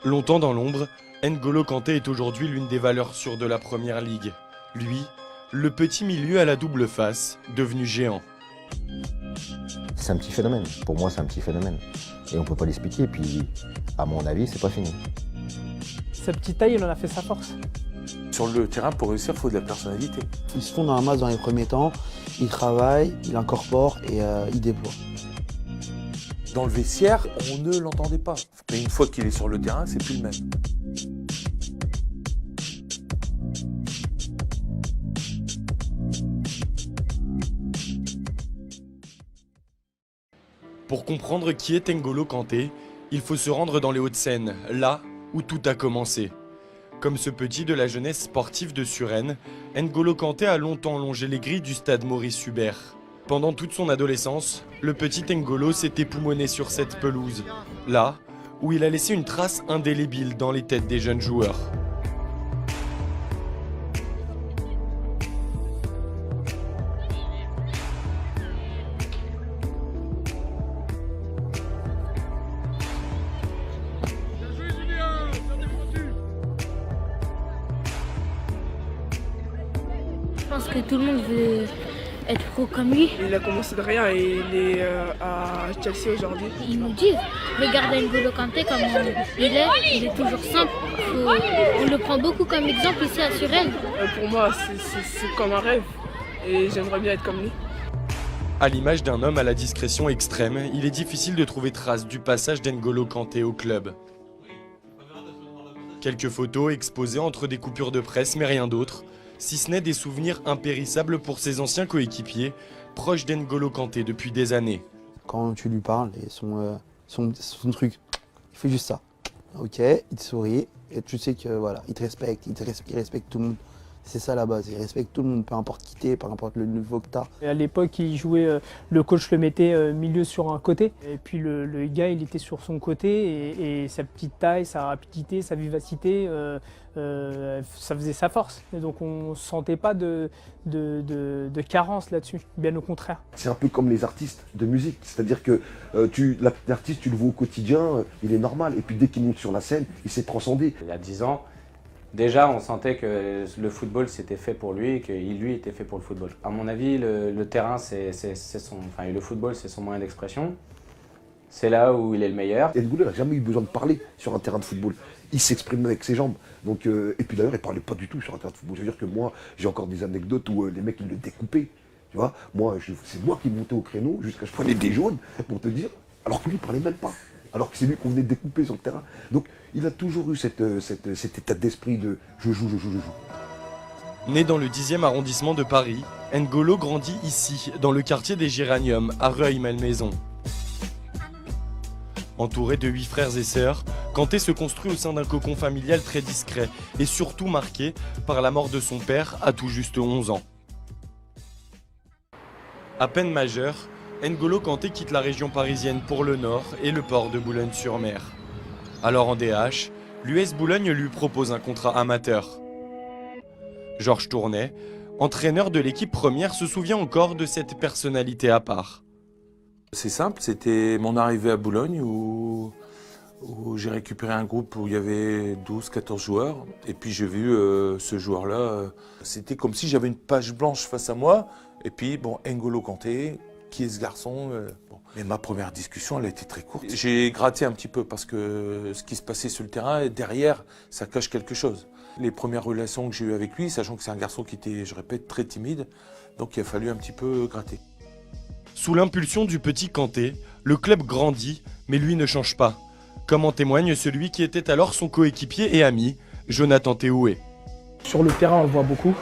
Longtemps dans l'ombre, N'Golo Kanté est aujourd'hui l'une des valeurs sûres de la Première Ligue. Lui, le petit milieu à la double face, devenu géant. C'est un petit phénomène. Pour moi, c'est un petit phénomène. Et on ne peut pas l'expliquer. Et puis, à mon avis, c'est pas fini. Sa petite taille, il en a fait sa force. Sur le terrain, pour réussir, il faut de la personnalité. Il se fond dans la masse dans les premiers temps, il travaille, il incorpore et il déploie. Dans le vestiaire, on ne l'entendait pas. Mais une fois qu'il est sur le terrain, c'est plus le même. Pour comprendre qui est N'Golo Kanté, il faut se rendre dans les Hauts-de-Seine, là où tout a commencé. Comme ce petit de la jeunesse sportive de Suresnes, N'Golo Kanté a longtemps longé les grilles du stade Maurice Hubert. Pendant toute son adolescence, le petit N'Golo s'est époumoné sur cette pelouse, là où il a laissé une trace indélébile dans les têtes des jeunes joueurs. Je pense que tout le monde veut être pro comme lui. Il a commencé de rien et il est à Chelsea aujourd'hui. Ils nous disent, regarde N'Golo Kanté comme il est toujours simple. On le prend beaucoup comme exemple ici à Suresnes. Pour moi, c'est comme un rêve et j'aimerais bien être comme lui. À l'image d'un homme à la discrétion extrême, il est difficile de trouver trace du passage d'N'Golo Kanté au club. Quelques photos exposées entre des coupures de presse, mais rien d'autre, si ce n'est des souvenirs impérissables pour ses anciens coéquipiers, proches d'N'Golo Kanté depuis des années. Quand tu lui parles, et son truc, il fait juste ça. Ok, il te sourit, et tu sais que voilà, il te respecte, il respecte tout le monde. C'est ça la base, il respecte tout le monde, peu importe qui t'es, peu importe le niveau que t'as. À l'époque, il jouait, le coach le mettait milieu sur un côté. Et puis le gars, il était sur son côté et sa petite taille, sa rapidité, sa vivacité, ça faisait sa force. Et donc on ne sentait pas de carence là-dessus, bien au contraire. C'est un peu comme les artistes de musique, c'est-à-dire que l'artiste, tu le vois au quotidien, il est normal. Et puis dès qu'il monte sur la scène, il s'est transcendé. Il y a 10 ans, déjà, on sentait que le football c'était fait pour lui et qu'il lui était fait pour le football. À mon avis, le terrain, le football, c'est son moyen d'expression. C'est là où il est le meilleur. N'Golo n'a jamais eu besoin de parler sur un terrain de football. Il s'exprime avec ses jambes. Donc, et puis d'ailleurs, il ne parlait pas du tout sur un terrain de football. C'est-à-dire que moi, j'ai encore des anecdotes où les mecs, ils le découpaient. Tu vois, c'est moi qui montais au créneau jusqu'à je prenais des jaunes pour te dire, alors que lui, il ne parlait même pas. Alors que c'est lui qu'on venait découper sur le terrain. Donc il a toujours eu cet état d'esprit de je joue. Né dans le 10e arrondissement de Paris, N'Golo grandit ici, dans le quartier des Géraniums, à Rueil-Malmaison. Entouré de 8 frères et sœurs, Kanté se construit au sein d'un cocon familial très discret et surtout marqué par la mort de son père à tout juste 11 ans. À peine majeur, N'Golo Kanté quitte la région parisienne pour le Nord et le port de Boulogne-sur-Mer. Alors en DH, l'US Boulogne lui propose un contrat amateur. Georges Tournet, entraîneur de l'équipe première, se souvient encore de cette personnalité à part. C'est simple, c'était mon arrivée à Boulogne où j'ai récupéré un groupe où il y avait 12-14 joueurs. Et puis j'ai vu ce joueur-là, c'était comme si j'avais une page blanche face à moi. Et puis, bon, N'Golo Kanté, qui est ce garçon bon. Mais ma première discussion, elle a été très courte. J'ai gratté un petit peu parce que ce qui se passait sur le terrain, derrière, ça cache quelque chose. Les premières relations que j'ai eues avec lui, sachant que c'est un garçon qui était, je répète, très timide, donc il a fallu un petit peu gratter. Sous l'impulsion du petit Kanté, le club grandit, mais lui ne change pas. Comme en témoigne celui qui était alors son coéquipier et ami, Jonathan Théoué. Sur le terrain, on le voit beaucoup.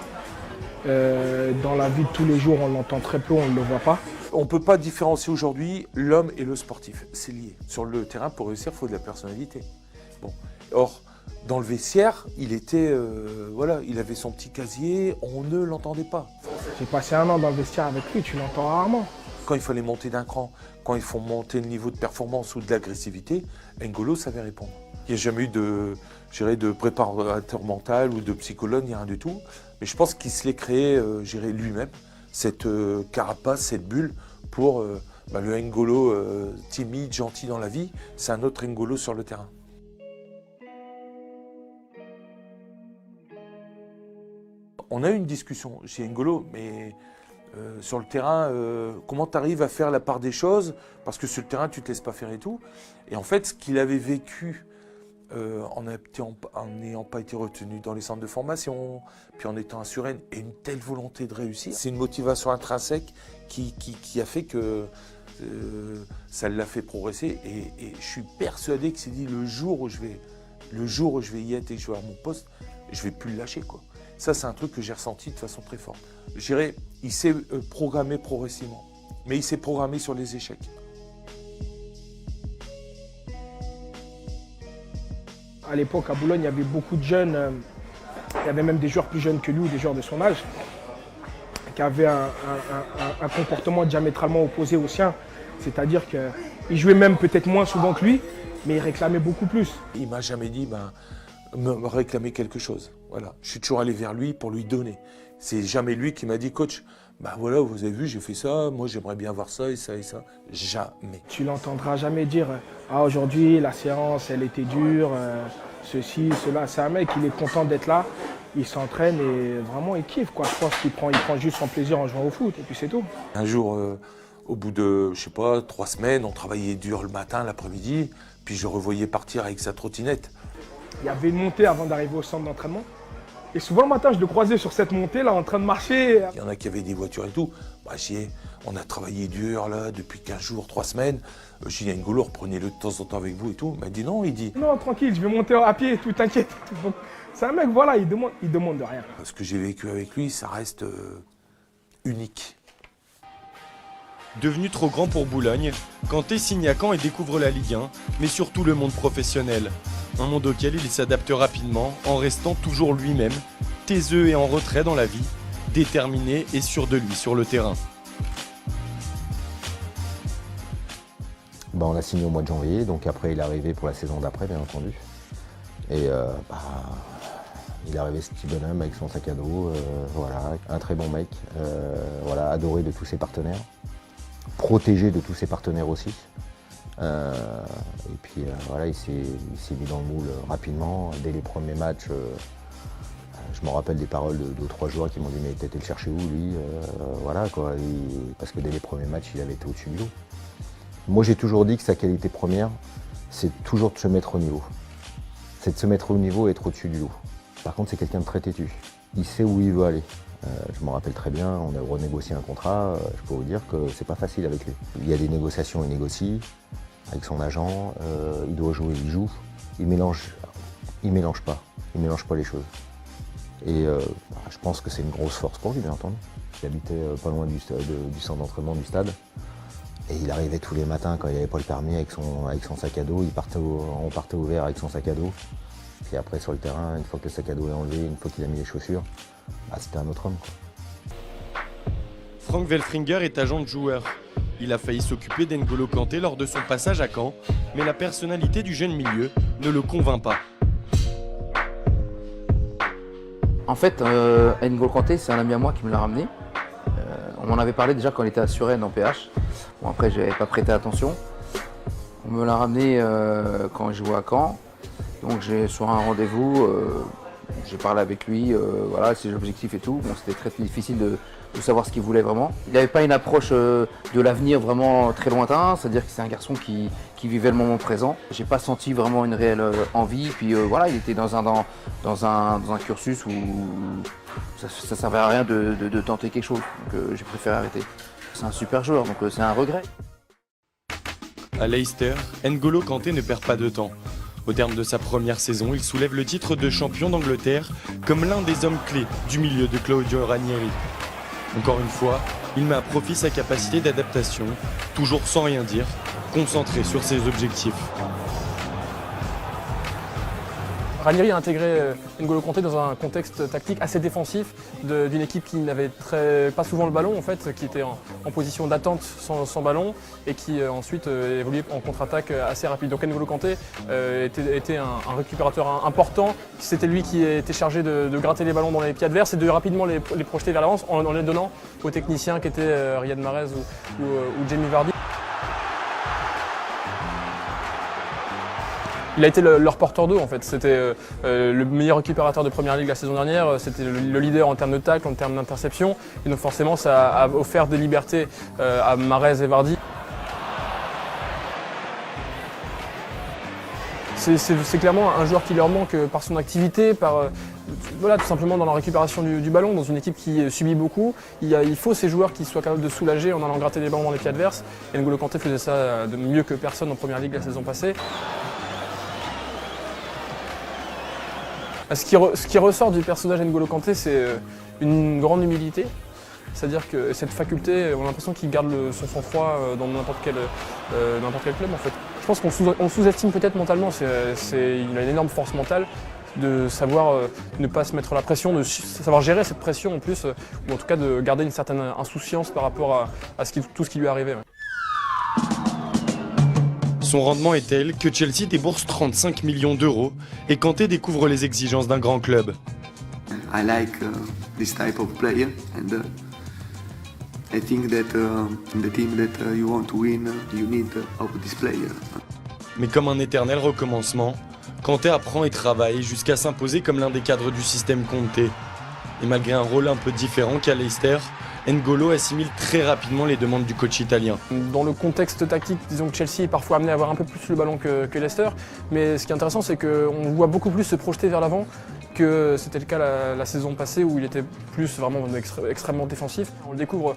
Dans la vie de tous les jours, on l'entend très peu, on ne le voit pas. On ne peut pas différencier aujourd'hui l'homme et le sportif, c'est lié. Sur le terrain, pour réussir, il faut de la personnalité. Bon. Or, dans le vestiaire, il était, il avait son petit casier, on ne l'entendait pas. J'ai passé 1 an dans le vestiaire avec lui, tu l'entends rarement. Quand il fallait monter d'un cran, quand il faut monter le niveau de performance ou de l'agressivité, N'Golo savait répondre. Il n'y a jamais eu de préparateur mental ou de psychologue, ni rien du tout. Mais je pense qu'il se l'est créé lui-même, cette carapace, cette bulle, pour le N'Golo timide, gentil dans la vie. C'est un autre N'Golo sur le terrain. On a eu une discussion chez N'Golo, mais sur le terrain, comment tu arrives à faire la part des choses? Parce que sur le terrain, tu ne te laisses pas faire et tout. Et en fait, ce qu'il avait vécu en n'ayant pas été retenu dans les centres de formation, puis en étant à Suresnes, et une telle volonté de réussir, c'est une motivation intrinsèque qui a fait que ça l'a fait progresser. Et je suis persuadé que c'est dit le jour où je vais y être et que je vais avoir mon poste, je ne vais plus le lâcher, quoi. Ça, c'est un truc que j'ai ressenti de façon très forte. Je dirais, il s'est programmé progressivement, mais il s'est programmé sur les échecs. À l'époque, à Boulogne, il y avait beaucoup de jeunes, il y avait même des joueurs plus jeunes que lui ou des joueurs de son âge, qui avaient un comportement diamétralement opposé au sien. C'est-à-dire qu'ils jouaient même peut-être moins souvent que lui, mais ils réclamaient beaucoup plus. Il ne m'a jamais dit me réclamer quelque chose. Voilà. Je suis toujours allé vers lui pour lui donner. C'est jamais lui qui m'a dit, coach, voilà, vous avez vu, j'ai fait ça, moi j'aimerais bien voir ça et ça et ça. Jamais. Tu l'entendras jamais dire, ah aujourd'hui la séance elle était dure, ceci, cela. C'est un mec, il est content d'être là, il s'entraîne et vraiment il kiffe, quoi. Je pense qu'il prend juste son plaisir en jouant au foot et puis c'est tout. Un jour, au bout de, 3 semaines, on travaillait dur le matin, l'après-midi, puis je le revoyais partir avec sa trottinette. Il y avait une montée avant d'arriver au centre d'entraînement. Et souvent le matin, je le croisais sur cette montée là en train de marcher. Il y en a qui avaient des voitures et tout. On a travaillé dur là depuis 15 jours, 3 semaines. J'ai dit à N'Golo, reprenez-le de temps en temps avec vous et tout. Il m'a dit non, il dit. Non, tranquille, je vais monter à pied et tout, t'inquiète. C'est un mec, voilà, il demande de rien. Ce que j'ai vécu avec lui, ça reste unique. Devenu trop grand pour Boulogne, Kanté signe à Caen et découvre la Ligue 1, mais surtout le monde professionnel. Un monde auquel il s'adapte rapidement en restant toujours lui-même, taiseux et en retrait dans la vie, déterminé et sûr de lui sur le terrain. On l'a signé au mois de janvier, donc après il est arrivé pour la saison d'après, bien entendu. Et il est arrivé ce petit bonhomme avec son sac à dos, voilà, un très bon mec, voilà, adoré de tous ses partenaires, protégé de tous ses partenaires aussi. Et puis voilà, il s'est mis dans le moule rapidement. Dès les premiers matchs, je me rappelle des paroles de 2 ou 3 joueurs qui m'ont dit mais t'étais le chercher où lui, voilà quoi, parce que dès les premiers matchs il avait été au-dessus du lot. Moi j'ai toujours dit que sa qualité première, c'est toujours de se mettre au niveau. C'est de se mettre au niveau et être au-dessus du lot. Par contre c'est quelqu'un de très têtu, il sait où il veut aller. Je me rappelle très bien, on a renégocié un contrat, je peux vous dire que c'est pas facile avec lui. Il y a des négociations, il négocie avec son agent, il doit jouer, il joue. Il mélange pas les choses. Et je pense que c'est une grosse force pour lui, bien entendu. Il habitait pas loin du centre d'entraînement du stade. Et il arrivait tous les matins quand il n'avait pas le permis avec son sac à dos, on partait au vert avec son sac à dos. Puis après sur le terrain, une fois que le sac à dos est enlevé, une fois qu'il a mis les chaussures, c'était un autre homme, quoi. Frank Velfringer est agent de joueur. Il a failli s'occuper d'N'Golo Kanté lors de son passage à Caen, mais la personnalité du jeune milieu ne le convainc pas. En fait, N'Golo Kanté, c'est un ami à moi qui me l'a ramené. On m'en avait parlé déjà quand il était à Suresnes en PH. Bon, après, je n'avais pas prêté attention. On me l'a ramené quand je jouais à Caen. Donc, sur un rendez-vous, j'ai parlé avec lui, voilà, ses objectifs et tout. Bon, c'était très difficile de savoir ce qu'il voulait vraiment. Il n'avait pas une approche de l'avenir vraiment très lointain, c'est-à-dire que c'est un garçon qui vivait le moment présent. J'ai pas senti vraiment une réelle envie. Puis voilà, il était dans un cursus où ça servait à rien de tenter quelque chose. Donc j'ai préféré arrêter. C'est un super joueur, donc c'est un regret. À Leicester, N'Golo Kanté ne perd pas de temps. Au terme de sa première saison, il soulève le titre de champion d'Angleterre comme l'un des hommes clés du milieu de Claudio Ranieri. Encore une fois, il met à profit sa capacité d'adaptation, toujours sans rien dire, concentré sur ses objectifs. Ranieri a intégré N'Golo Kanté dans un contexte tactique assez défensif d'une équipe qui n'avait pas souvent le ballon en fait, qui était en position d'attente sans ballon et qui ensuite évoluait en contre-attaque assez rapide. Donc N'Golo Kanté était un récupérateur important. C'était lui qui était chargé de gratter les ballons dans les pieds adverses et de rapidement les projeter vers l'avance en les donnant aux techniciens qui étaient Riyad Mahrez ou Jamie Vardy. Il a été leur porteur d'eau en fait. C'était le meilleur récupérateur de Première Ligue la saison dernière. C'était le leader en termes de tacle, en termes d'interception. Et donc forcément, ça a offert des libertés à Mahrez et Vardy. C'est clairement un joueur qui leur manque par son activité, voilà, tout simplement dans la récupération du ballon, dans une équipe qui subit beaucoup. Il faut ces joueurs qui soient capables de soulager en allant gratter les ballons dans les pieds adverses. Et N'Golo Kanté faisait ça de mieux que personne en Première Ligue la saison passée. Ce qui ressort du personnage N'Golo Kanté, c'est une grande humilité. C'est-à-dire que cette faculté, on a l'impression qu'il garde son sang-froid dans n'importe quel club en fait. Je pense qu'on sous-estime peut-être mentalement, il a une énorme force mentale de savoir ne pas se mettre la pression, de savoir gérer cette pression en plus, ou en tout cas de garder une certaine insouciance par rapport à tout ce qui lui est arrivé. Ouais. Son rendement est tel que Chelsea débourse 35 millions d'euros et Kanté découvre les exigences d'un grand club. I like this type of player and I think that in the team that you want to win, you need this player. Mais comme un éternel recommencement, Kanté apprend et travaille jusqu'à s'imposer comme l'un des cadres du système Conte. Et malgré un rôle un peu différent qu'à Leicester, N'Golo assimile très rapidement les demandes du coach italien. Dans le contexte tactique, disons que Chelsea est parfois amené à avoir un peu plus le ballon que Leicester, mais ce qui est intéressant, c'est qu'on voit beaucoup plus se projeter vers l'avant que c'était le cas la saison passée où il était plus vraiment extrêmement défensif. On le découvre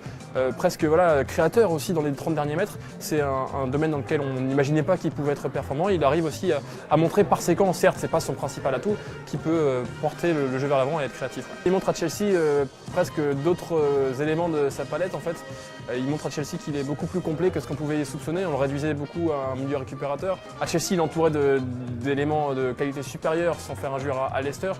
presque voilà, créateur aussi dans les 30 derniers mètres. C'est un domaine dans lequel on n'imaginait pas qu'il pouvait être performant. Il arrive aussi à montrer par séquence, certes c'est pas son principal atout, qui peut porter le jeu vers l'avant et être créatif. Il montre à Chelsea presque d'autres éléments de sa palette en fait. Il montre à Chelsea qu'il est beaucoup plus complet que ce qu'on pouvait soupçonner. On le réduisait beaucoup à un milieu récupérateur. À Chelsea, il entourait d'éléments de qualité supérieure sans faire injure à Leicester,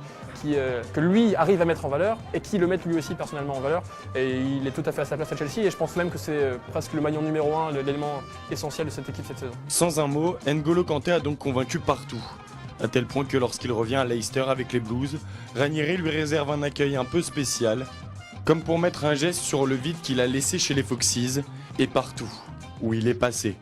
que lui arrive à mettre en valeur et qui le met lui aussi personnellement en valeur. Et il est tout à fait à sa place à Chelsea et je pense même que c'est presque le maillon numéro 1, l'élément essentiel de cette équipe cette saison. Sans un mot, N'Golo Kanté a donc convaincu partout. À tel point que lorsqu'il revient à Leicester avec les Blues, Ranieri lui réserve un accueil un peu spécial, comme pour mettre un geste sur le vide qu'il a laissé chez les Foxes et partout où il est passé.